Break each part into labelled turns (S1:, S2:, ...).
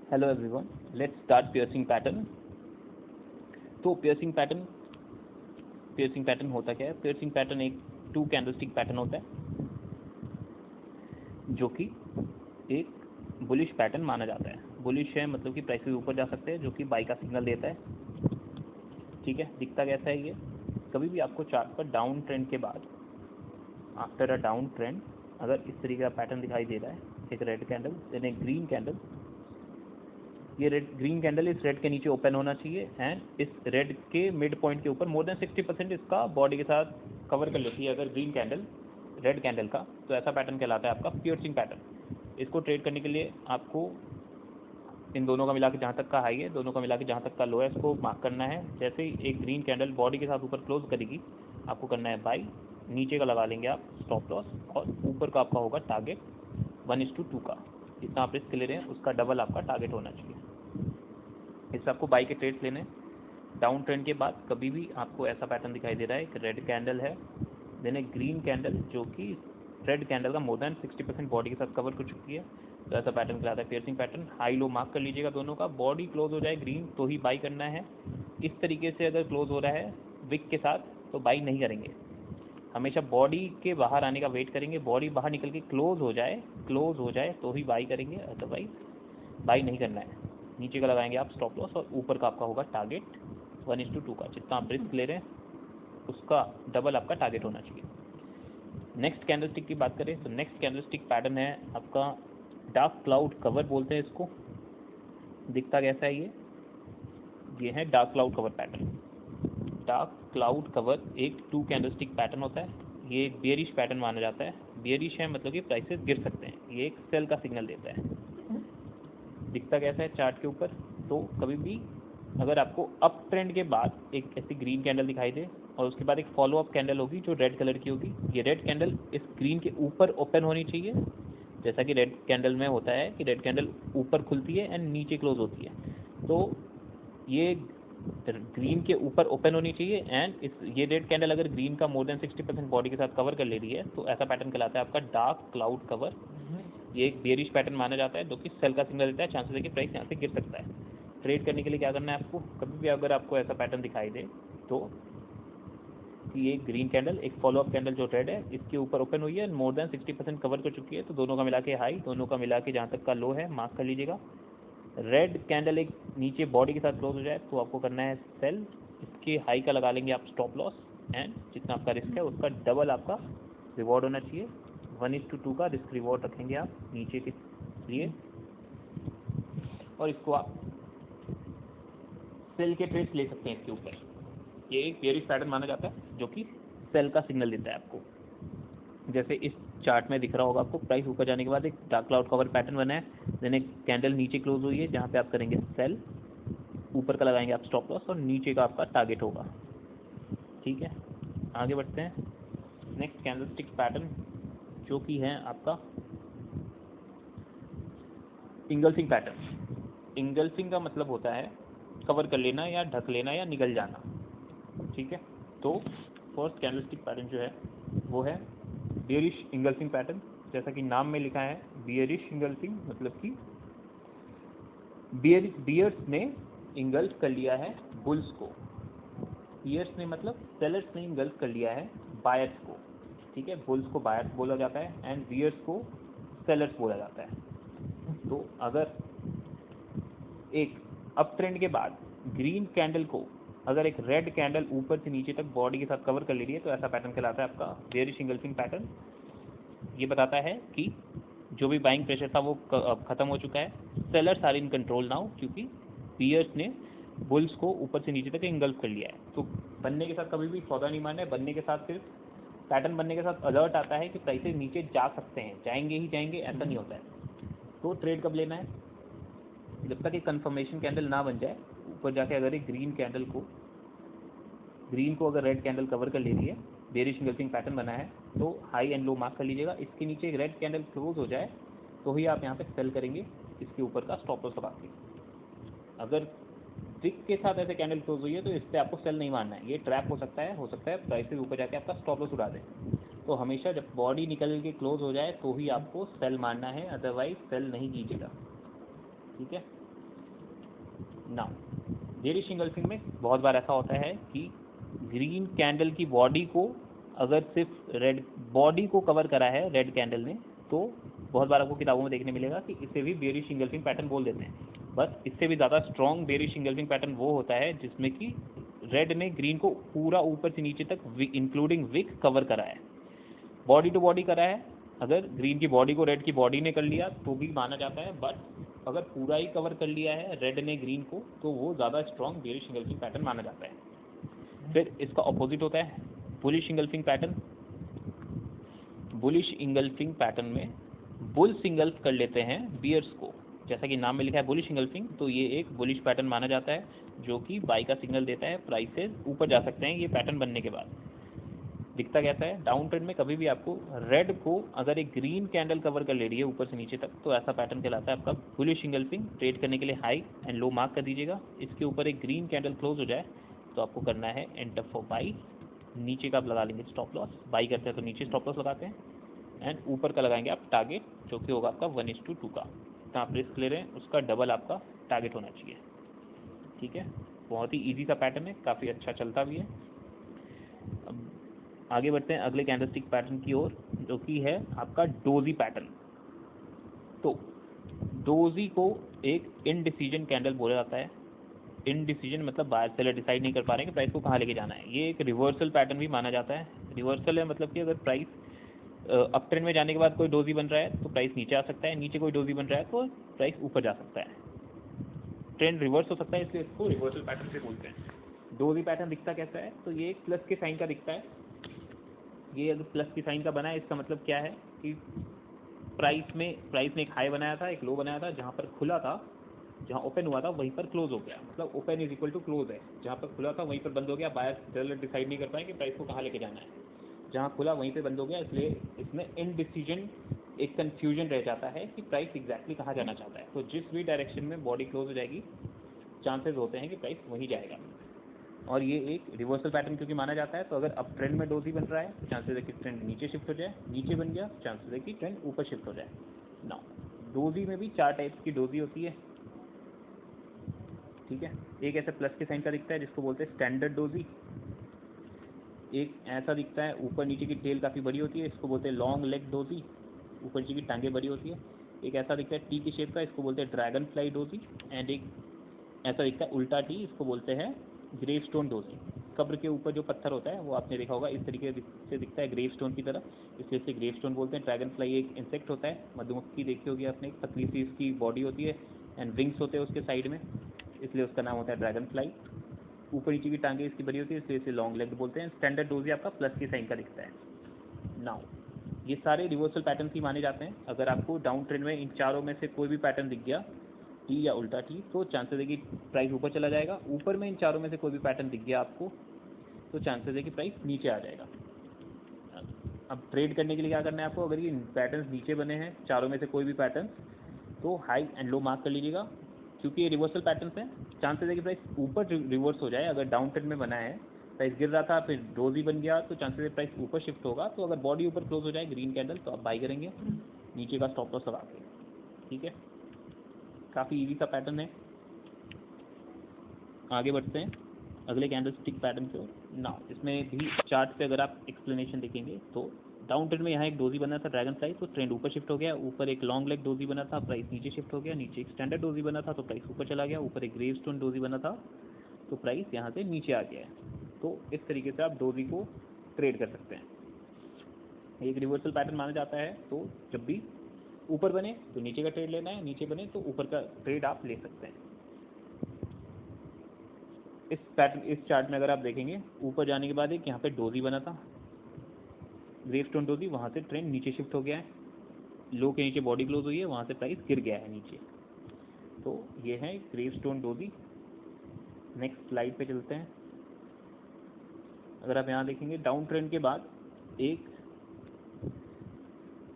S1: Hello everyone, let's start piercing pattern. तो piercing pattern होता क्या है? पियर्सिंग पैटर्न एक 2 कैंडलस्टिक पैटर्न होता है जो कि एक बुलिश पैटर्न माना जाता है। बुलिश है मतलब कि प्राइसेस ऊपर जा सकते हैं, जो कि बाई का सिग्नल देता है। ठीक है, दिखता कैसा है ये? कभी भी आपको चार्ट पर डाउन ट्रेंड के बाद, आफ्टर अ डाउन ट्रेंड, अगर इस तरीके का पैटर्न दिखाई दे रहा है, एक रेड कैंडल देन एक ग्रीन कैंडल, ये ग्रीन कैंडल इस रेड के नीचे ओपन होना चाहिए एंड इस रेड के मिड पॉइंट के ऊपर मोर देन 60% इसका बॉडी के साथ कवर कर लेती है अगर ग्रीन कैंडल रेड कैंडल का, तो ऐसा पैटर्न कहलाता है आपका पियर्सिंग पैटर्न। इसको ट्रेड करने के लिए आपको इन दोनों का मिला के जहाँ तक का हाई है, दोनों का मिला के जहाँ तक का लो है, इसको मार्क करना है। जैसे ही एक ग्रीन कैंडल बॉडी के साथ ऊपर क्लोज करेगी, आपको करना है बाई, नीचे का लगा लेंगे आप स्टॉप लॉस, और ऊपर का आपका होगा टारगेट 1:2 का। जितना आप रिस्क ले रहे हैं उसका डबल आपका टारगेट होना चाहिए। इससे आपको बाई के ट्रेड्स लेने। डाउन ट्रेंड के बाद कभी भी आपको ऐसा पैटर्न दिखाई दे रहा है, एक रेड कैंडल है देन एक ग्रीन कैंडल जो कि रेड कैंडल का मोर देन 60% बॉडी के साथ कवर कर चुकी है, तो ऐसा पैटर्न कहलाता है piercing pattern. High low mark कर लीजिएगा दोनों का, बॉडी क्लोज हो जाए ग्रीन तो ही बाई करना है। इस तरीके से अगर क्लोज हो रहा है विक के साथ तो बाई नहीं करेंगे, हमेशा बॉडी के बाहर आने का वेट करेंगे। बॉडी बाहर निकल के क्लोज हो जाए तो ही बाई करेंगे, अदरवाइज बाई नहीं करना है। नीचे का लगाएंगे आप स्टॉप लॉस और ऊपर का आपका होगा टारगेट 1:2 का। जितना आप रिस्क ले रहे हैं उसका डबल आपका टारगेट होना चाहिए। नेक्स्ट कैंडलस्टिक की बात करें तो नेक्स्ट कैंडलस्टिक पैटर्न है आपका डार्क क्लाउड कवर बोलते हैं इसको। दिखता कैसा है ये है dark cloud cover pattern. Dark cloud cover एक 2 कैंडलस्टिक पैटर्न होता है। ये एक बेयरिश पैटर्न माना जाता है। बेयरिश है मतलब कि प्राइसेस गिर सकते हैं, ये एक सेल का सिग्नल देता है। दिखता कैसा है चार्ट के ऊपर? तो कभी भी अगर आपको अप ट्रेंड के बाद एक ऐसी ग्रीन कैंडल दिखाई दे और उसके बाद एक फॉलो अप कैंडल होगी जो रेड कलर की होगी, ये रेड कैंडल इस ग्रीन के ऊपर ओपन होनी चाहिए। जैसा कि रेड कैंडल में होता है कि रेड कैंडल ऊपर खुलती है एंड नीचे क्लोज होती है, तो ये ग्रीन के ऊपर ओपन होनी चाहिए एंड ये रेड कैंडल अगर ग्रीन का मोर देन 60% बॉडी के साथ कवर कर ले रही है तो ऐसा पैटर्न कहलाता है आपका डार्क क्लाउड कवर। ये एक बेयरिश पैटर्न माना जाता है जो कि सेल का सिग्नल देता है, चांसेस है कि प्राइस यहाँ से गिर सकता है। ट्रेड करने के लिए क्या करना है आपको? कभी भी अगर आपको ऐसा पैटर्न दिखाई दे तो ये ग्रीन कैंडल एक फॉलो अप कैंडल जो रेड है इसके ऊपर ओपन हुई है, मोर देन 60% कवर कर चुकी है, तो दोनों का मिला के हाई, दोनों का मिला के जहाँ तक का लो है मार्क कर लीजिएगा। रेड कैंडल एक नीचे बॉडी के साथ क्लोज हो जाए तो आपको करना है सेल, इसके हाई का लगा लेंगे आप स्टॉप लॉस एंड जितना आपका रिस्क है उसका डबल आपका रिवॉर्ड होना चाहिए। 1:2 का रिस्क रिवॉर्ड रखेंगे आप नीचे के लिए, और इसको आप सेल के ट्रेड्स ले सकते हैं इसके ऊपर। ये एक बेयरिश पैटर्न माना जाता है जो कि सेल का सिग्नल देता है आपको। जैसे इस चार्ट में दिख रहा होगा आपको, प्राइस ऊपर जाने के बाद एक डार्क क्लाउड कवर पैटर्न बना है, देन एक कैंडल नीचे क्लोज हुई है जहाँ पे आप करेंगे सेल, ऊपर का लगाएंगे आप स्टॉप लॉस और नीचे का आपका टारगेट होगा। ठीक है, आगे बढ़ते हैं। नेक्स्ट कैंडलस्टिक पैटर्न जो कि है आपका इंगल्फिंग पैटर्न। इंगल्फिंग का मतलब होता है कवर कर लेना या ढक लेना या निकल जाना। ठीक है, तो फर्स्ट कैंडलस्टिक पैटर्न जो है वो है बियरिश इंगल्फिंग पैटर्न। जैसा कि नाम में लिखा है बियरिश इंगल्फिंग, मतलब कि बियर्स ने इंगल्फ कर लिया है बुल्स को। बियर्स ने मतलब सेलर्स ने इंगल्फ कर लिया है बायर्स को। ठीक है, बुल्स को बायर्स बोला जाता है एंड बियर्स को सेलर्स बोला जाता है। तो अगर एक अप ट्रेंड के बाद ग्रीन कैंडल को अगर एक रेड कैंडल ऊपर से नीचे तक बॉडी के साथ कवर कर ले रही है तो ऐसा पैटर्न कहलाता है आपका बेयरिश इंगल्फिंग पैटर्न। ये बताता है कि जो भी बाइंग प्रेशर था वो खत्म हो चुका है, sellers are in control now, क्योंकि बियर्स ने बुल्स को ऊपर से नीचे तक इंगल्फ कर लिया है। तो बनने के साथ कभी भी सौदा नहीं मारना है, बनने के साथ सिर्फ पैटर्न बनने के साथ अलर्ट आता है कि प्राइसेस नीचे जा सकते हैं, जाएंगे ही जाएंगे, ऐसा नहीं होता है। तो ट्रेड कब लेना है? जब तक एक कंफर्मेशन कैंडल ना बन जाए ऊपर जाके। अगर एक ग्रीन को अगर रेड कैंडल कवर कर ले रही है, बेयरिश इंगल्फिंग पैटर्न बना है, तो हाई एंड लो मार्क कर लीजिएगा। इसके नीचे एक रेड कैंडल क्लोज हो जाए तो ही आप यहाँ पे सेल करेंगे इसके ऊपर का स्टॉप लॉस लगा के। अगर विक के साथ ऐसे कैंडल क्लोज हुई है तो इस पर आपको सेल नहीं मारना है, ये ट्रैप हो सकता है प्राइस से ऊपर जाके आपका स्टॉप लॉस उड़ा दे। तो हमेशा जब बॉडी निकल के क्लोज हो जाए तो ही आपको सेल मारना है, अदरवाइज सेल नहीं कीजिएगा। ठीक है, नाउ बेयरिश इंगल्फिंग में बहुत बार ऐसा होता है कि ग्रीन कैंडल की बॉडी को अगर सिर्फ रेड बॉडी को कवर करा है रेड कैंडल ने, तो बहुत बार आपको किताबों में देखने मिलेगा कि इसे भी बेयरिश इंगल्फिंग पैटर्न बोल देते हैं। बस इससे भी ज़्यादा स्ट्रॉन्ग बेयरिश इंगल्फिंग पैटर्न वो होता है जिसमें कि रेड ने ग्रीन को पूरा ऊपर से नीचे तक इंक्लूडिंग विक कवर करा है, बॉडी टू बॉडी करा है। अगर ग्रीन की बॉडी को रेड की बॉडी ने कर लिया तो भी माना जाता है, बट अगर पूरा ही कवर कर लिया है रेड ने ग्रीन को तो वो ज़्यादा स्ट्रॉन्ग बेयरिश इंगल्फिंग पैटर्न माना जाता है। फिर इसका ऑपोजिट होता है bullish engulfing pattern. Bullish engulfing pattern में बुल्स इंगल्फ कर लेते हैं बियर्स को, जैसा कि नाम में लिखा है बुलिश इंगल्फिंग, तो ये एक बुलिश पैटर्न माना जाता है जो कि बाई का सिग्नल देता है, प्राइसेस ऊपर जा सकते हैं ये पैटर्न बनने के बाद। दिखता कैसा है, डाउन ट्रेंड में कभी भी आपको रेड को अगर एक ग्रीन कैंडल कवर कर ले रही है ऊपर से नीचे तक, तो ऐसा पैटर्न कहलाता है आपका बुलिश इंगल्फिंग। ट्रेड करने के लिए हाई एंड लो मार्क कर दीजिएगा। इसके ऊपर एक ग्रीन कैंडल क्लोज हो जाए तो आपको करना है एंटर फॉर बाई। नीचे का आप लगा लेंगे स्टॉप लॉस, बाई करते हैं तो नीचे स्टॉप लॉस लगाते हैं, एंड ऊपर का लगाएंगे आप टारगेट, जो कि होगा आपका 1:2 का। तो आप रिस्क ले रहे हैं उसका डबल आपका टारगेट होना चाहिए। ठीक है, बहुत ही ईजी सा पैटर्न है, काफ़ी अच्छा चलता भी है। अब आगे बढ़ते हैं अगले कैंडलस्टिक पैटर्न की ओर, जो कि है आपका डोजी पैटर्न। तो डोजी को एक इनडिसीजन कैंडल बोला जाता है। इनडिसीजन मतलब बायर सेलर डिसाइड नहीं कर पा रहे हैं कि प्राइस को कहाँ लेके जाना है। ये एक रिवर्सल पैटर्न भी माना जाता है। रिवर्सल है मतलब कि अगर प्राइस अप ट्रेंड में जाने के बाद कोई डोजी बन रहा है तो प्राइस नीचे आ सकता है, नीचे कोई डोजी बन रहा है तो प्राइस ऊपर जा सकता है, ट्रेंड रिवर्स हो सकता है, इसलिए इसको रिवर्सल पैटर्न से बोलते हैं। डोजी पैटर्न दिखता कैसा है, तो ये एक प्लस के साइन का दिखता है। ये अगर प्लस की साइन का बना है, इसका मतलब क्या है कि प्राइस ने एक हाई बनाया था, एक लो बनाया था, जहाँ पर खुला था, जहाँ ओपन हुआ था वहीं पर क्लोज हो गया, मतलब open is equal to close है। जहाँ पर खुला था वहीं पर बंद हो गया, बायर सेलर डिसाइड नहीं कर पाए कि प्राइस को कहाँ लेके जाना है। जहाँ खुला वहीं पे बंद हो गया, इसलिए इसमें इनडिसीजन एक कन्फ्यूजन रह जाता है कि प्राइस एग्जैक्टली कहाँ जाना चाहता है। तो जिस भी डायरेक्शन में बॉडी क्लोज हो जाएगी, चांसेस होते हैं कि प्राइस वहीं जाएगा। और ये एक रिवर्सल पैटर्न क्योंकि माना जाता है, तो अगर अप ट्रेंड में डोजी बन रहा है तो चांसेस है कि ट्रेंड नीचे शिफ्ट हो जाए, नीचे बन गया चांसेस है कि ट्रेंड ऊपर शिफ्ट हो जाए। नाउ डोजी में भी 4 टाइप्स की डोजी होती है। ठीक है, एक ऐसे प्लस के साइन का दिखता है जिसको बोलते हैं स्टैंडर्ड डोजी। एक ऐसा दिखता है ऊपर नीचे की टेल काफ़ी बड़ी होती है, इसको बोलते हैं लॉन्ग लेग डोजी, ऊपर नीचे की टांगें बड़ी होती है। एक ऐसा दिखता है टी की शेप का, इसको बोलते हैं ड्रैगन फ्लाई डोजी। एंड एक ऐसा दिखता है उल्टा टी, इसको बोलते हैं ग्रेव स्टोन डोजी। कब्र के ऊपर जो पत्थर होता है वो आपने देखा होगा, इस तरीके से दिखता है ग्रेव स्टोन की तरह, इसलिए इसे ग्रेव स्टोन बोलते हैं। ड्रैगन फ्लाई एक इंसेक्ट होता है, मधुमक्खी देखी होगी आपने, एक पतली सी इसकी बॉडी होती है एंड विंग्स होते हैं उसके साइड में, इसलिए उसका नाम होता है ड्रैगन फ्लाई। ऊपर नीचे की टांगे इसकी बड़ी होती है, इसलिए इसे लॉन्ग लेग बोलते हैं। स्टैंडर्ड डोजी आपका प्लस की साइन का दिखता है। नाउ ये सारे रिवर्सल पैटर्न ही माने जाते हैं। अगर आपको डाउन ट्रेंड में इन चारों में से कोई भी पैटर्न दिख गया, टी या उल्टा टी, तो चांसेस है कि प्राइस ऊपर चला जाएगा। ऊपर में इन चारों में से कोई भी पैटर्न दिख गया आपको, तो चांसेस है कि प्राइस नीचे आ जाएगा। अब ट्रेड करने के लिए क्या करना है आपको, अगर ये पैटर्न्स नीचे बने हैं चारों में से कोई भी पैटर्न, तो हाई एंड लो मार्क कर लीजिएगा। क्योंकि ये रिवर्सल पैटर्न्स हैं, चांसेस है कि प्राइस ऊपर रिवर्स हो जाए। अगर डाउन ट्रेंड में बना है, प्राइस गिर रहा था फिर डोजी बन गया, तो चांसेस है प्राइस ऊपर शिफ्ट होगा। तो अगर बॉडी ऊपर क्लोज हो जाए ग्रीन कैंडल, तो आप बाई करेंगे नीचे का स्टॉप लॉस लगा के। ठीक है, काफ़ी ईजी सा पैटर्न है। आगे बढ़ते हैं अगले कैंडलस्टिक पैटर्न की ओर। नाउ इसमें भी चार्ट पे अगर आप एक्सप्लेनेशन देखेंगे तो डाउन ट्रेंड में यहाँ एक डोजी बना था ड्रैगन फ्लाई, तो ट्रेंड ऊपर शिफ्ट हो गया। ऊपर एक लॉन्ग लेग डोजी बना था, प्राइस नीचे शिफ्ट हो गया। नीचे एक स्टैंडर्ड डोजी बना था तो प्राइस ऊपर चला गया। ऊपर एक ग्रेव स्टोन डोजी बना था तो प्राइस यहाँ से नीचे आ गया है। तो इस तरीके से आप डोजी को ट्रेड कर सकते हैं। एक रिवर्सल पैटर्न माना जाता है, तो जब भी ऊपर बने तो नीचे का ट्रेड लेना है, नीचे बने तो ऊपर का ट्रेड आप ले सकते हैं। इस चार्ट में अगर आप देखेंगे, ऊपर जाने के बाद एक यहाँ पे डोजी बना था, ग्रेव स्टोन डोजी, वहाँ से ट्रेंड नीचे शिफ्ट हो गया है। लो के नीचे बॉडी क्लोज हुई है, वहाँ से प्राइस गिर गया है नीचे। तो ये है grave stone doji. Next slide पे चलते हैं। अगर आप यहाँ देखेंगे, डाउन ट्रेंड के बाद एक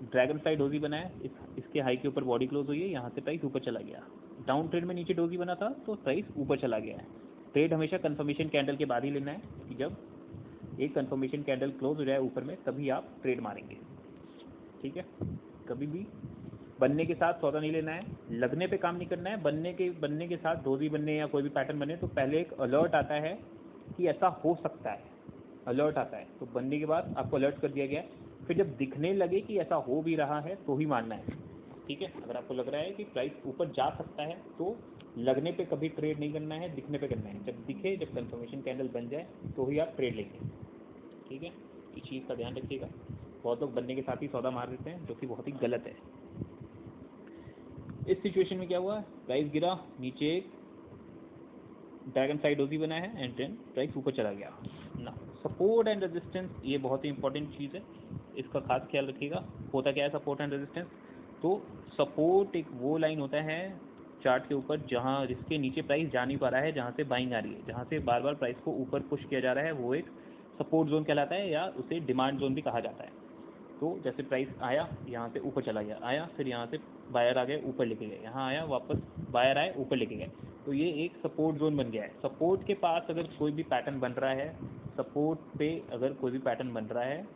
S1: ड्रैगन फ्लाई डोजी बना है, इसके हाई के ऊपर बॉडी क्लोज हुई है, यहाँ से प्राइस ऊपर चला गया। डाउन ट्रेंड में नीचे डोजी बना था तो प्राइस ऊपर चला गया है। ट्रेड हमेशा कंफर्मेशन कैंडल के बाद ही लेना है, कि जब एक कंफर्मेशन कैंडल क्लोज हो जाए ऊपर में, तभी आप ट्रेड मारेंगे। ठीक है, कभी भी बनने के साथ सौदा नहीं लेना है, लगने पे काम नहीं करना है। बनने के साथ डोजी बनने या कोई भी पैटर्न बने तो पहले एक अलर्ट आता है कि ऐसा हो सकता है, अलर्ट आता है। तो बनने के बाद आपको अलर्ट कर दिया गया है, फिर जब दिखने लगे कि ऐसा हो भी रहा है तो ही मानना है, ठीक है। अगर आपको लग रहा है कि प्राइस ऊपर जा सकता है तो लगने पे कभी ट्रेड नहीं करना है, दिखने पे करना है। जब दिखे, जब कंफर्मेशन कैंडल बन जाए तो ही आप ट्रेड लेंगे, ठीक है। इस चीज़ का ध्यान रखिएगा। बहुत लोग बनने के साथ ही सौदा मार देते हैं, जो कि बहुत ही गलत है। इस सिचुएशन में क्या हुआ, प्राइस गिरा, नीचे एक ड्रैगन साइड डोजी बना है एंड देन प्राइस ऊपर चला गया ना। सपोर्ट एंड रेजिस्टेंस ये बहुत ही इंपॉर्टेंट चीज़ है, इसका खास ख्याल रखिएगा। होता क्या है सपोर्ट एंड रेजिस्टेंस, तो सपोर्ट एक वो लाइन होता है चार्ट के ऊपर जहाँ जिसके नीचे प्राइस जा नहीं पा रहा है, जहाँ से बाइंग आ रही है, जहाँ से बार बार प्राइस को ऊपर पुश किया जा रहा है, वो एक सपोर्ट जोन कहलाता है, या उसे डिमांड जोन भी कहा जाता है। तो जैसे प्राइस आया, यहाँ से ऊपर चला गया, आया, फिर यहाँ से बायर आ गए, ऊपर लेके गए, यहाँ आया, वापस बायर आए, ऊपर लेके गए, तो ये एक सपोर्ट जोन बन गया है। सपोर्ट के पास अगर कोई भी पैटर्न बन रहा है, सपोर्ट पे अगर कोई भी पैटर्न बन रहा है,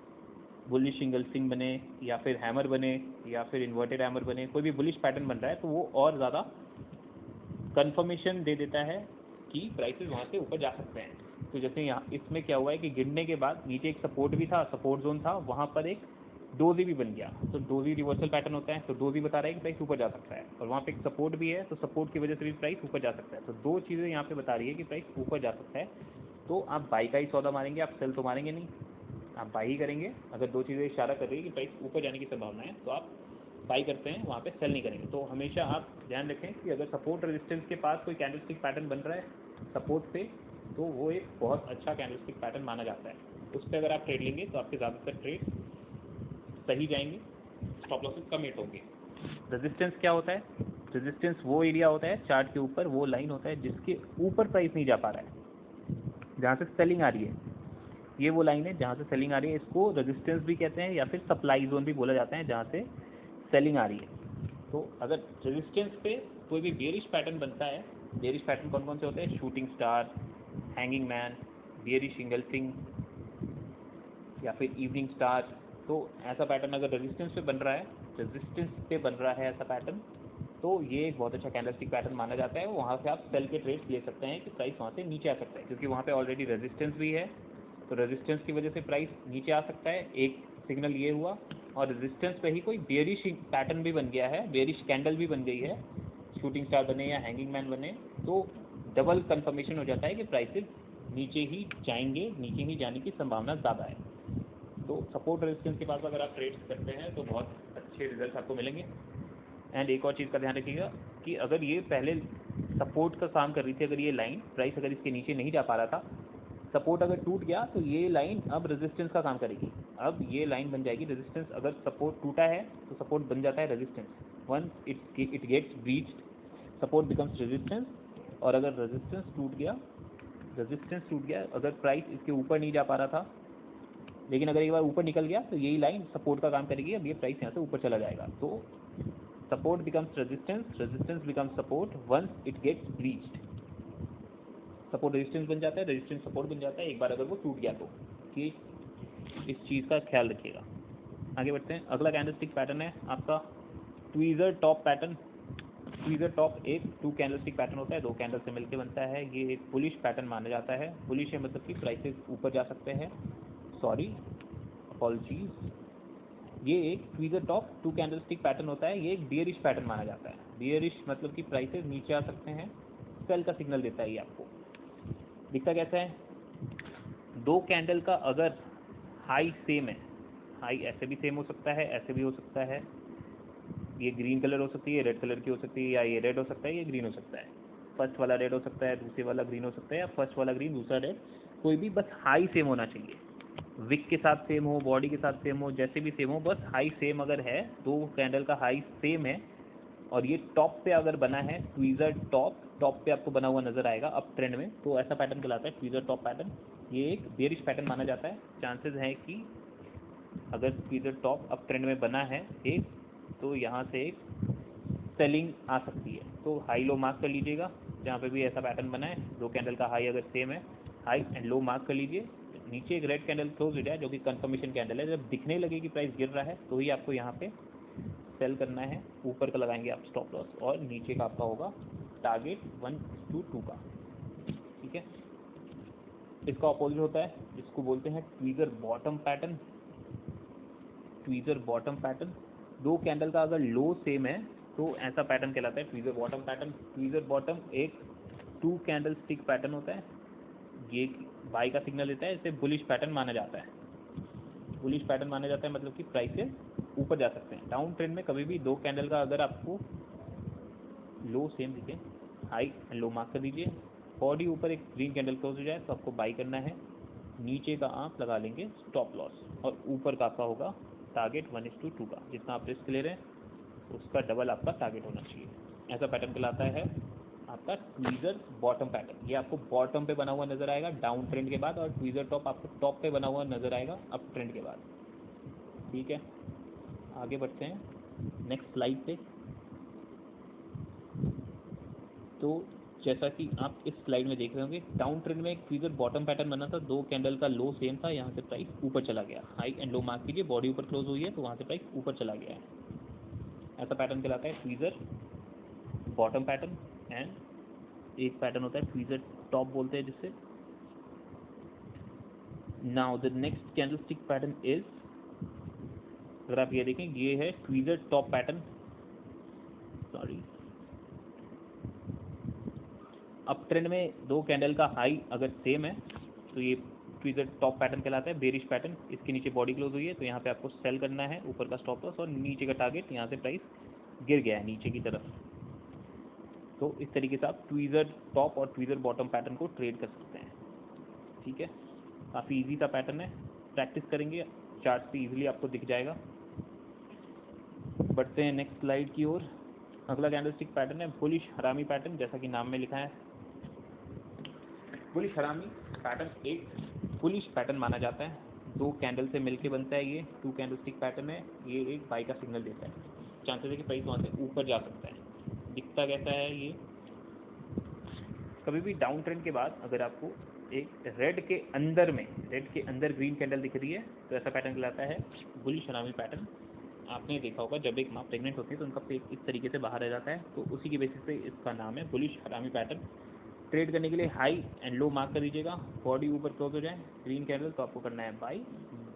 S1: बुलिश इंगल्फिंग बने या फिर हैमर बने या फिर इन्वर्टेड हैमर बने, कोई भी बुलिश पैटर्न बन रहा है, तो वो और ज़्यादा कंफर्मेशन दे देता है कि प्राइसेस वहाँ से ऊपर जा सकते हैं। तो जैसे यहाँ इसमें क्या हुआ है कि गिरने के बाद नीचे एक सपोर्ट भी था, सपोर्ट जोन था, वहाँ पर एक डोजी भी बन गया। तो डोजी रिवर्सल पैटर्न होता है, तो डोजी बता रहा है कि प्राइस ऊपर जा सकता है, और वहाँ पे एक सपोर्ट भी है, तो सपोर्ट की वजह से भी प्राइस ऊपर जा सकता है। तो दो चीज़ें यहाँ पे बता रही है कि प्राइस ऊपर जा सकता है। तो आप बाई का ही सौदा मारेंगे, आप सेल तो मारेंगे नहीं, आप बाई ही करेंगे। अगर दो चीज़ें इशारा कर रही है कि प्राइस ऊपर जाने की संभावना है तो आप बाई करते हैं, वहाँ पे सेल नहीं करेंगे। तो हमेशा आप ध्यान रखें कि अगर सपोर्ट रेजिस्टेंस के पास कोई कैंडलस्टिक पैटर्न बन रहा है सपोर्ट पे, तो वो एक बहुत अच्छा कैंडलस्टिक पैटर्न माना जाता है। उस पर अगर आप ट्रेड लेंगे तो आपके ज़्यादातर ट्रेड सही जाएंगे, स्टॉप लॉसेस कम हिट होंगे। रेजिस्टेंस क्या होता है, रेजिस्टेंस वो एरिया होता है चार्ट के ऊपर, वो लाइन होता है जिसके ऊपर प्राइस नहीं जा पा रहा है, जहाँ से सेलिंग आ रही है। ये वो लाइन है जहाँ से सेलिंग आ रही है, इसको रेजिस्टेंस भी कहते हैं या फिर सप्लाई जोन भी बोला जाता है, जहाँ से सेलिंग आ रही है। तो अगर रेजिस्टेंस पे कोई भी बेरिश पैटर्न बनता है, बेरिश पैटर्न कौन कौन से होते हैं, shooting star, hanging man, bearish engulfing या फिर इवनिंग स्टार, तो ऐसा पैटर्न अगर रेजिस्टेंस पे बन रहा है, रेजिस्टेंस पे बन रहा है ऐसा पैटर्न, तो ये एक बहुत अच्छा कैंडलस्टिक पैटर्न माना जाता है। वहाँ से आप सेल के ट्रेड्स ले सकते हैं कि प्राइस वहाँ से नीचे आ सकता है, क्योंकि वहाँ पे ऑलरेडी रेजिस्टेंस भी है। तो रेजिस्टेंस की वजह से प्राइस नीचे आ सकता है, एक सिग्नल ये हुआ, और रेजिस्टेंस पे ही कोई बेरिश पैटर्न भी बन गया है, बेरिश कैंडल भी बन गई है, शूटिंग स्टार बने या हैंगिंग मैन बने, तो डबल कंफर्मेशन हो जाता है कि प्राइसेस नीचे ही जाएंगे, नीचे ही जाने की संभावना ज़्यादा है। तो सपोर्ट रेजिस्टेंस के पास अगर आप ट्रेड्स करते हैं तो बहुत अच्छे रिजल्ट आपको मिलेंगे। एंड एक और चीज़ का ध्यान रखिएगा कि अगर ये पहले सपोर्ट का काम कर रही थी, अगर ये लाइन प्राइस अगर इसके नीचे नहीं जा पा रहा था, सपोर्ट अगर टूट गया तो ये लाइन अब रेजिस्टेंस का काम करेगी। अब ये लाइन बन जाएगी रेजिस्टेंस। अगर सपोर्ट टूटा है तो सपोर्ट बन जाता है resistance. Once it gets breached, support becomes resistance. और अगर रेजिस्टेंस टूट गया, अगर प्राइस इसके ऊपर नहीं जा पा रहा था, लेकिन अगर एक बार ऊपर निकल गया तो यही लाइन सपोर्ट का काम करेगी, अब ये प्राइस यहाँ से ऊपर चला जाएगा। तो support becomes resistance, resistance becomes support once it gets breached. Support resistance बन जाता है, रेजिस्टेंस सपोर्ट बन जाता है एक बार अगर वो टूट गया तो। कि इस चीज़ का ख्याल रखिएगा। आगे बढ़ते हैं। अगला कैंडलस्टिक पैटर्न है आपका tweezer top pattern. Tweezer top एक टू कैंडलस्टिक पैटर्न होता है, दो कैंडल से मिलकर बनता है। ये एक बुलिश पैटर्न माना जाता है। बुलिश है मतलब कि प्राइसेस ऊपर जा सकते हैं, सॉरी अपॉलजीज। ये एक tweezer top two candlestick pattern होता है, ये एक बियरिश पैटर्न माना जाता है। बियरिश मतलब कि प्राइसेस नीचे आ सकते हैं, सेल का सिग्नल देता है ये आपको। दिखता कैसा है, दो कैंडल का अगर हाई सेम है, हाई ऐसे भी सेम हो सकता है, ऐसे भी हो सकता है, ये ग्रीन कलर हो सकती है, रेड कलर की हो सकती है, या ये रेड हो सकता है, ये ग्रीन हो सकता है। फर्स्ट वाला रेड हो सकता है, दूसरे वाला ग्रीन हो सकता है, या फर्स्ट वाला ग्रीन दूसरा रेड, कोई भी बस हाई सेम होना चाहिए। विक के साथ सेम हो, बॉडी के साथ सेम हो, जैसे भी सेम हो, बस हाई सेम अगर है, दो कैंडल का हाई सेम है, और ये टॉप पे अगर बना है, ट्वीज़र टॉप पे आपको बना हुआ नजर आएगा अप ट्रेंड में, तो ऐसा पैटर्न कहलाता है ट्वीज़र टॉप पैटर्न। ये एक बेरिश पैटर्न माना जाता है। चांसेस हैं कि अगर ट्वीज़र टॉप अप ट्रेंड में बना है एक, तो यहाँ से एक सेलिंग आ सकती है। तो हाई लो मार्क कर लीजिएगा, जहाँ पे भी ऐसा पैटर्न बना है, दो कैंडल का हाई अगर सेम है, हाई एंड लो मार्क कर लीजिए। नीचे एक रेड कैंडल क्लोज हो जाए जो कि कंफर्मेशन कैंडल है, जब दिखने लगे कि प्राइस गिर रहा है तो ही आपको यहाँ पे सेल करना है, ऊपर का लगाएंगे आप स्टॉप लॉस और नीचे का आपका होगा टारगेट 1:2 का। ठीक है, इसका अपोजिट होता है जिसको बोलते हैं tweezer bottom pattern. Tweezer bottom pattern, दो कैंडल का अगर लो सेम है तो ऐसा पैटर्न कहलाता है tweezer bottom pattern. Tweezer bottom एक 2 कैंडल स्टिक पैटर्न होता है, ये बाई का सिग्नल देता है, इसे बुलिश पैटर्न माना जाता है। बुलिश पैटर्न माना जाता है मतलब कि प्राइसेस ऊपर जा सकते हैं। डाउन ट्रेंड में कभी भी दो कैंडल का अगर आपको लो सेम दिखे, हाई एंड लो मार्क कर दीजिए, बॉडी ऊपर एक ग्रीन कैंडल क्लोज हो जाए तो आपको बाई करना है, नीचे का आप लगा लेंगे स्टॉप लॉस और ऊपर का आपका होगा टारगेट 1:2 का। जितना आप रिस्क ले रहे हैं उसका डबल आपका टारगेट होना चाहिए। ऐसा पैटर्न कहलाता है आपका ट्वीजर बॉटम पैटर्न। ये आपको बॉटम पे बना हुआ नजर आएगा डाउन ट्रेंड के बाद, और ट्वीजर टॉप आपको टॉप पे बना हुआ नजर आएगा अप ट्रेंड के बाद। ठीक है, आगे बढ़ते हैं नेक्स्ट स्लाइड पे। तो जैसा कि आप इस स्लाइड में देख रहे होंगे, डाउन ट्रेंड में एक ट्वीजर बॉटम पैटर्न बना था, दो कैंडल का लो सेम था, यहाँ से प्राइस ऊपर चला गया, हाई एंड लो मार्क कीजिए, बॉडी ऊपर क्लोज हुई है तो वहाँ से प्राइस ऊपर चला गया है। ऐसा पैटर्न कहलाता है ट्वीजर बॉटम पैटर्न। एंड एक पैटर्न होता है ट्वीजर टॉप बोलते हैं जिससे। Now the next candlestick pattern is, अगर आप ये देखें ये है tweezer top pattern. Sorry, up trend में दो कैंडल का हाई अगर सेम है तो ये ट्वीजर टॉप पैटर्न कहलाता है, बेरिश पैटर्न। इसके नीचे बॉडी क्लोज हुई है तो यहाँ पे आपको सेल करना है, ऊपर का स्टॉप लॉस और नीचे का टारगेट, यहाँ से प्राइस गिर गया है नीचे की तरफ। तो इस तरीके से आप ट्वीजर टॉप और ट्वीजर बॉटम पैटर्न को ट्रेड कर सकते हैं। ठीक है, काफ़ी इजी सा पैटर्न है, प्रैक्टिस करेंगे चार्ट से इजीली आपको दिख जाएगा। बढ़ते हैं नेक्स्ट स्लाइड की ओर। अगला कैंडलस्टिक पैटर्न है बुलिश हरामी पैटर्न। जैसा कि नाम में लिखा है, बुलिश हरामी पैटर्न एक बुलिश पैटर्न माना जाता है, दो कैंडल से मिलके बनता है। ये 2 कैंडलस्टिक पैटर्न है, ये एक बाई का सिग्नल देता है, चांसेस है कि प्राइस वहाँ से ऊपर जा सकता है। दिखता कैसा है ये, कभी भी डाउन ट्रेंड के बाद अगर आपको एक रेड के अंदर ग्रीन कैंडल दिख रही है तो ऐसा पैटर्न कहलाता है बुलिश हरामी पैटर्न। आपने देखा होगा जब एक माँ प्रेग्नेंट होती है तो उनका पेट इस तरीके से बाहर आ जाता है, तो उसी की बेसिस पे इसका नाम है बुलिश हरामी पैटर्न। ट्रेड करने के लिए हाई एंड लो मार्क कर दीजिएगा, बॉडी ऊपर क्लोज हो जाए ग्रीन कैंडल तो आपको करना है बाई,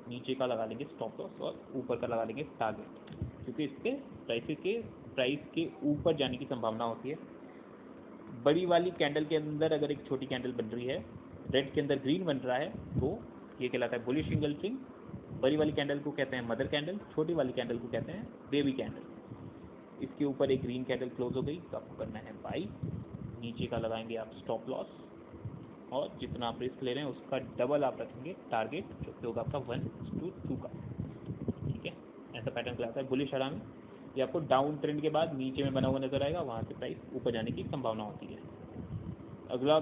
S1: नीचे का लगा लेंगे स्टॉप लॉस और ऊपर का लगा लेंगे टारगेट, क्योंकि इसके प्राइस के ऊपर जाने की संभावना होती है। बड़ी वाली कैंडल के अंदर अगर एक छोटी कैंडल बन रही है, रेड के अंदर ग्रीन बन रहा है, तो ये कहलाता है बुलिश इंगल्फिंग। बड़ी वाली कैंडल को कहते हैं मदर कैंडल, छोटी वाली कैंडल को कहते हैं बेबी कैंडल। इसके ऊपर एक ग्रीन कैंडल क्लोज हो गई तो आपको करना है बाई, नीचे का लगाएंगे आप स्टॉप लॉस और जितना आप रिस्क ले रहे हैं उसका डबल आप रखेंगे टारगेट, जो कि होगा आपका 1:2 का। ठीक है, ऐसा पैटर्न कहलाता है बुलिश हरामी। ये आपको डाउन ट्रेंड के बाद नीचे में बना हुआ नजर आएगा, वहाँ से प्राइस ऊपर जाने की संभावना होती है। अगला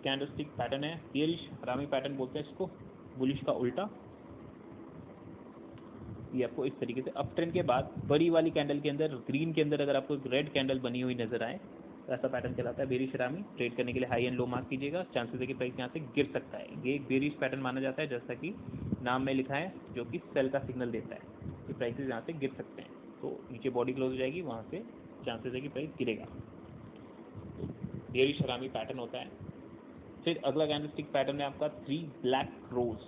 S1: कैंडलस्टिक पैटर्न है बेयरिश हरामी पैटर्न बोलते हैं इसको, बुलिश का उल्टा। ये आपको इस तरीके से अप ट्रेंड के बाद बड़ी वाली कैंडल के अंदर ग्रीन के अंदर अगर आपको एक रेड कैंडल बनी हुई नजर आए तो ऐसा पैटर्न कहलाता है बेरिश हरामी। ट्रेड करने के लिए हाई एंड लो मार्क कीजिएगा, चांसेस है कि प्राइस यहाँ से गिर सकता है। ये एक बेरिश पैटर्न माना जाता है, जैसा कि नाम में लिखा है, जो कि सेल का सिग्नल देता है कि प्राइसेस यहाँ से गिर सकते हैं। तो नीचे बॉडी क्लोज हो जाएगी, वहाँ से चांसेस है कि प्राइस गिरेगा। तो बेरिश हरामी पैटर्न होता है। फिर अगला कैंडलस्टिक पैटर्न है आपका 3 ब्लैक रोज।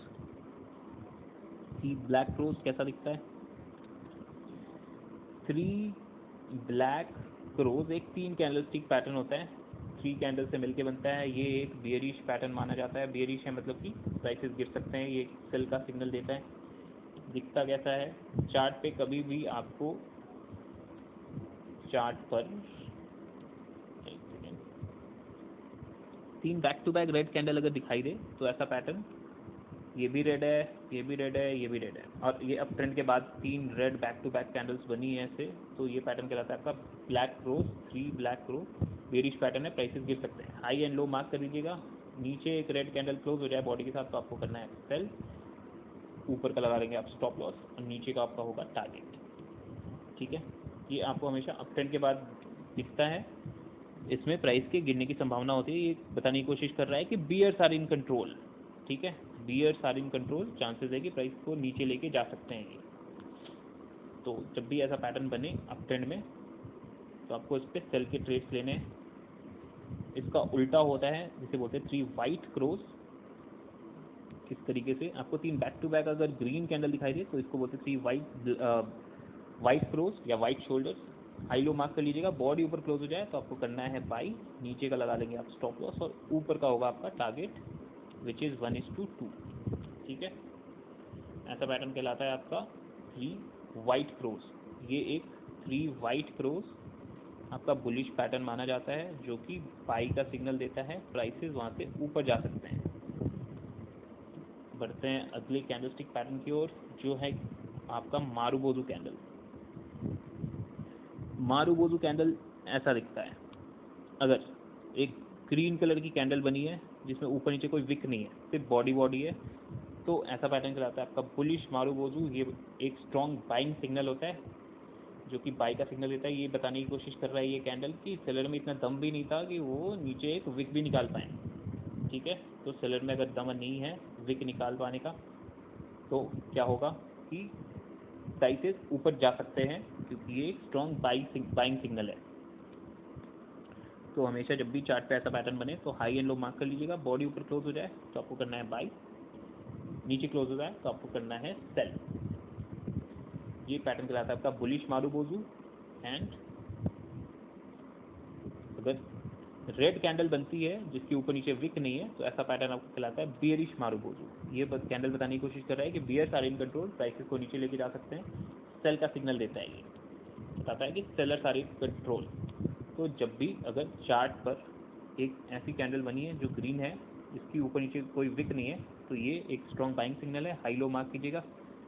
S1: 3 ब्लैक रोज कैसा दिखता है? 3 ब्लैक रोज एक 3 कैंडलस्टिक पैटर्न होता है, 3 कैंडल से मिलके बनता है। ये एक बेयरिश पैटर्न माना जाता है। बेयरिश है मतलब कि प्राइसेस गिर सकते हैं, ये सेल का सिग्नल देता है। दिखता कैसा है? चार्ट पे कभी भी आपको चार्ट पर 3 back to back red candle अगर दिखाई दे तो ऐसा पैटर्न, ये भी रेड है, ये भी रेड है, ये भी रेड है, और ये अप ट्रेंड के बाद 3 red back to back candles बनी है ऐसे, तो ये पैटर्न कहलाता है आपका black crows. 3 black crows bearish pattern है, प्राइसेस गिर सकते हैं। हाई एंड लो मार्क कर दीजिएगा, नीचे एक रेड कैंडल क्लोज हो जाए बॉडी के साथ तो आपको करना है सेल, ऊपर का लगा लेंगे आप स्टॉप लॉस और नीचे का आपका होगा टारगेट। ठीक है, ये आपको हमेशा अप ट्रेंड के बाद दिखता है, इसमें प्राइस के गिरने की संभावना होती है। ये बताने की कोशिश कर रहा है कि बियर्स आर इन कंट्रोल। ठीक है, bears are in control, chances है कि प्राइस को नीचे लेके जा सकते हैं ये। तो जब भी ऐसा पैटर्न बने अप ट्रेंड में तो आपको इस पर सेल के ट्रेड्स लेने हैं। इसका उल्टा होता है जिसे बोलते हैं 3 वाइट क्रॉस। किस तरीके से आपको 3 बैक टू बैक अगर ग्रीन कैंडल दिखाई दे तो इसको बोलते हैं 3 वाइट क्रॉस या white shoulders. High low mark कर लीजिएगा, बॉडी ऊपर क्लोज हो जाए तो आपको करना है बाई, नीचे का लगा लेंगे आप स्टॉप लॉस और ऊपर का होगा आपका टारगेट विच इज़ 1:2। ठीक है, ऐसा पैटर्न कहलाता है आपका 3 वाइट क्रॉस। ये एक 3 वाइट क्रॉस आपका बुलिश पैटर्न माना जाता है जो कि बाई का सिग्नल देता है, प्राइसेस वहाँ से ऊपर जा सकते हैं। बढ़ते हैं अगले कैंडलस्टिक पैटर्न की ओर जो है आपका मारुबोजू कैंडल। मारुबोजू कैंडल ऐसा दिखता है। अगर एक ग्रीन कलर की कैंडल बनी है जिसमें ऊपर नीचे कोई विक नहीं है, सिर्फ बॉडी है, तो ऐसा पैटर्न कहलाता है आपका बुलिश मारुबोजू। ये एक स्ट्रॉन्ग बाइंग सिग्नल होता है जो कि बाई का सिग्नल देता है। ये बताने की कोशिश कर रहा है ये कैंडल कि सेलर में इतना दम भी नहीं था कि वो नीचे एक विक भी निकाल पाए। ठीक है, तो सेलर में अगर दम नहीं है विक निकाल पाने का तो क्या होगा कि प्राइसेस ऊपर जा सकते हैं क्योंकि ये एक स्ट्रॉन्ग बाइंग सिग्नल है। तो हमेशा जब भी चार्ट पे ऐसा पैटर्न बने तो हाई एंड लो मार्क कर लीजिएगा। बॉडी ऊपर क्लोज हो जाए तो आपको करना है बाई, नीचे क्लोज हो जाए तो आपको करना है सेल। ये पैटर्न कहलाता है आपका बुलिश मारुबोजू। एंड अगर रेड कैंडल बनती है जिसके ऊपर नीचे विक नहीं है तो ऐसा पैटर्न आपको कहलाता है बियरिश मारुबोजू। ये कैंडल बताने की कोशिश कर रहा है कि bears are in control, prices को नीचे लेके जा सकते हैं। सेल का सिग्नल देता है, ये बताता है कि सेलर्स आर इन कंट्रोल। तो जब भी अगर चार्ट पर एक ऐसी कैंडल बनी है जो ग्रीन है, इसकी ऊपर नीचे कोई विक नहीं है, तो ये एक स्ट्रॉन्ग बाइंग सिग्नल है। हाई लो मार्क कीजिएगा।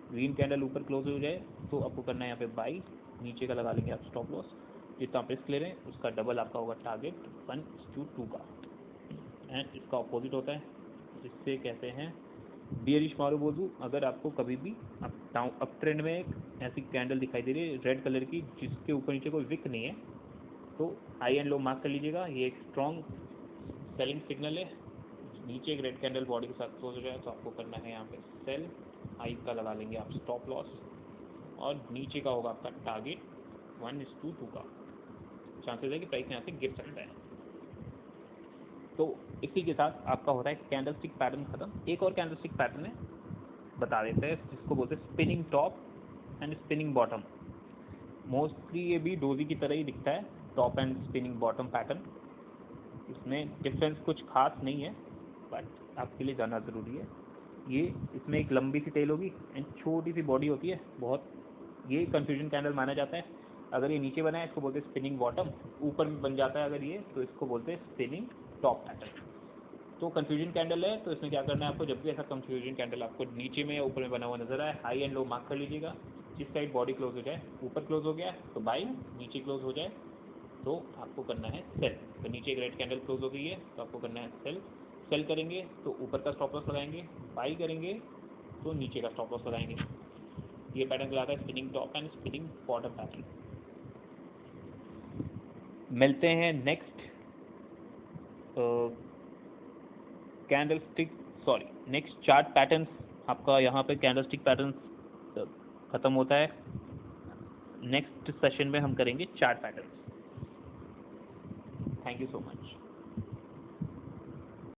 S1: ग्रीन कैंडल ऊपर क्लोज हो जाए तो आपको करना है यहाँ पे बाई, नीचे का लगा लेंगे आप स्टॉप लॉस। जितना आप रिस्क ले रहे हैं उसका डबल आपका होगा टारगेट 1:2 का। एंड इसका अपोजिट होता है जिससे कहते हैं बियरिश मारुबोजू। अगर आपको कभी भी अप ट्रेंड में एक ऐसी कैंडल दिखाई दे रही है रेड कलर की जिसके ऊपर नीचे कोई विक नहीं है तो हाई एंड लो मार्क कर लीजिएगा। ये एक स्ट्रॉन्ग सेलिंग सिग्नल है। नीचे एक रेड कैंडल बॉडी के साथ क्लोज हो जाए तो आपको करना है यहाँ पे सेल, हाई का लगा लेंगे आप स्टॉप लॉस और नीचे का होगा आपका टारगेट 1:2 का। चांसेस है कि प्राइस यहाँ से गिर सकता है। तो इसी के साथ आपका होता है कैंडलस्टिक पैटर्न खत्म। एक और कैंडलस्टिक पैटर्न है बता देते हैं जिसको बोलते हैं spinning top and spinning bottom. Mostly ये भी डोजी की तरह ही दिखता है, top and spinning bottom pattern. इसमें डिफरेंस कुछ खास नहीं है बट आपके लिए जानना ज़रूरी है। ये इसमें एक लंबी सी टेल होगी एंड छोटी सी बॉडी होती है बहुत। ये कंफ्यूजन कैंडल माना जाता है। अगर ये नीचे बना है इसको बोलते हैं स्पिनिंग बॉटम, ऊपर में बन जाता है अगर ये तो इसको बोलते हैं स्पिनिंग टॉप पैटर्न। तो कंफ्यूजन कैंडल है तो इसमें क्या करना है आपको, जब भी ऐसा कंफ्यूजन कैंडल आपको नीचे में या ऊपर में बना हुआ नजर आए, हाई एंड लो मार्क कर लीजिएगा। जिस साइड बॉडी क्लोज हो जाए, ऊपर क्लोज हो गया तो बाई, नीचे क्लोज हो जाए तो आपको करना है सेल। तो नीचे एक रेड कैंडल क्लोज हो गई है तो आपको करना है सेल। सेल करेंगे तो ऊपर का स्टॉप लॉस लगाएंगे, बाई करेंगे तो नीचे का स्टॉप लॉस लगाएंगे। ये पैटर्न कहलाता है spinning top and spinning bottom pattern. मिलते हैं next candlestick next chart patterns. आपका यहाँ पे कैंडलस्टिक पैटर्न्स ख़त्म होता है। नेक्स्ट सेशन में हम करेंगे chart patterns. Thank you so much.